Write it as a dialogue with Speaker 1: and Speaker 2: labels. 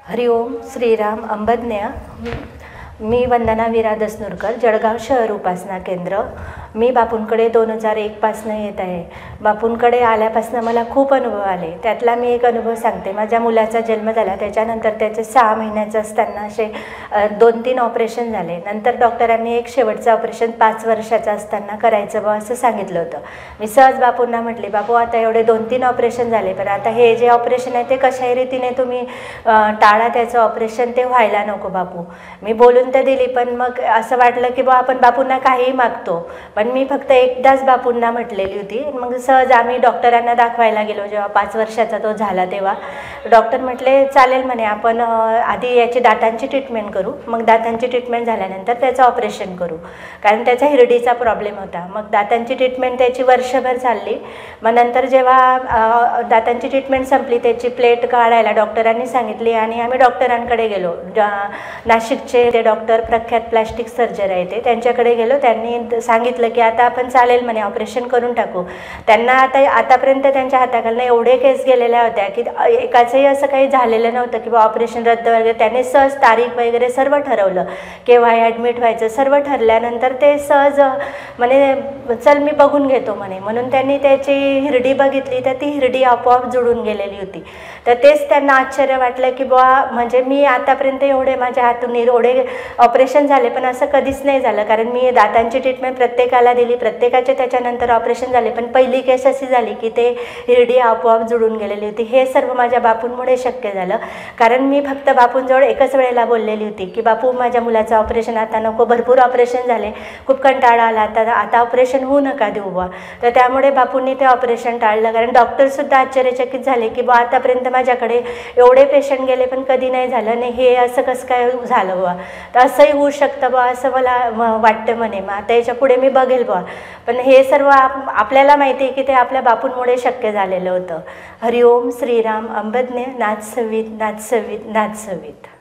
Speaker 1: हरिओम श्रीराम अंबज्ञ। मी वंदना वीरा दसनूरकर, जळगाव शहर उपासना केंद्र। मी बापूंकडे 2001 पासून येत आहे। बापूंकडे आल्यापासून मला खूप अनुभव आले। त्यातला मी एक अनुभव सांगते। माझ्या मुलाचा जन्म झाला, त्याच्यानंतर त्याचे 6 महिन्याचं असताना असे 2-3 ऑपरेशन झाले। नंतर डॉक्टरांनी एक शेवटचं ऑपरेशन 5 वर्षाचं असताना करायचं बा असं सांगितलं होतं। मी सहज बापूंना म्हटले, बापू आता एवढे 2-3 ऑपरेशन झाले, पण आता हे जे ऑपरेशन आहे ते कशाही रीतीने तुम्ही टाळा, त्याचं ऑपरेशन ते व्हायला नको बापू। मी बोलून तर दिली, पण मग असं वाटलं की बा आपण बापूंना काही मागतो, पण मी फक्त एकदाच बापूंना म्हटलेली होती। मग सहज आम्ही डॉक्टरांना दाखवायला गेलो। जेव्हा 5 वर्षाचा तो झाला तेव्हा डॉक्टर म्हटले चालेल म्हणे, आपण आधी याची दातांची ट्रीटमेंट करू, मग दातांची ट्रीटमेंट झाल्यानंतर त्याचं ऑपरेशन करू, कारण त्याचा हिरडीचा प्रॉब्लेम होता। मग दातांची ट्रीटमेंट त्याची वर्षभर चालली। मग नंतर जेव्हा दातांची ट्रीटमेंट संपली, त्याची प्लेट काढायला डॉक्टरांनी सांगितली आणि आम्ही डॉक्टरांकडे गेलो। नाशिकचे ते डॉक्टर प्रख्यात प्लास्टिक सर्जन आहे, ते त्यांच्याकडे गेलो। त्यांनी सांगितलं की आता आपण चालेल म्हणे, ऑपरेशन करून टाकू। त्यांना आतापर्यंत त्यांच्या हाताखालनं एवढे केस गेलेल्या होत्या की एकाचंही असं काही झालेलं नव्हतं की बा ऑपरेशन रद्द वगैरे। त्यांनी सहज तारीख वगैरे सर्व ठरवलं, केव्हा ॲडमिट व्हायचं सर्व ठरल्यानंतर ते सहज म्हणे चल मी बघून घेतो म्हणे। म्हणून त्यांनी त्याची हिरडी बघितली, तर ती हिरडी आपोआप जुळून गेलेली होती। तर तेच त्यांना आश्चर्य वाटलं की बा म्हणजे मी आतापर्यंत एवढे माझ्या हातून एवढे ऑपरेशन झाले, पण असं कधीच नाही झालं, कारण मी दातांची ट्रीटमेंट प्रत्येकाला दिली, प्रत्येकाचे त्याच्यानंतर ऑपरेशन झाले, पण पहिली केस अशी झाली की ते हिरडी आपोआप जुळून गेलेली होती। हे सर्व माझ्या बापूंमुळे शक्य झालं, कारण मी फक्त बापूंजवळ एकच वेळेला बोललेली होती की बापू माझ्या मुलाचं ऑपरेशन आता नको, भरपूर ऑपरेशन झाले, खूप कंटाळा आला, आता ऑपरेशन होऊ नका देऊ बा। तर त्यामुळे बापूंनी ते ऑपरेशन टाळलं, कारण डॉक्टरसुद्धा आश्चर्यचकित झाले की बा आतापर्यंत माझ्याकडे एवढे पेशंट गेले पण कधी नाही झालं, नाही हे असं कसं काय झालं बा, तर असंही होऊ शकतं बा असं मला वाटतं म्हणे। मग आता याच्या पुढे मी बघेल बा, पण हे सर्व आपल्याला माहिती आहे की ते आपल्या बापूंमुळे शक्य झालेलं होतं। हरिओम श्रीराम अंबज्ञ। नाथ सवित नाथ सवित नाथ सवित।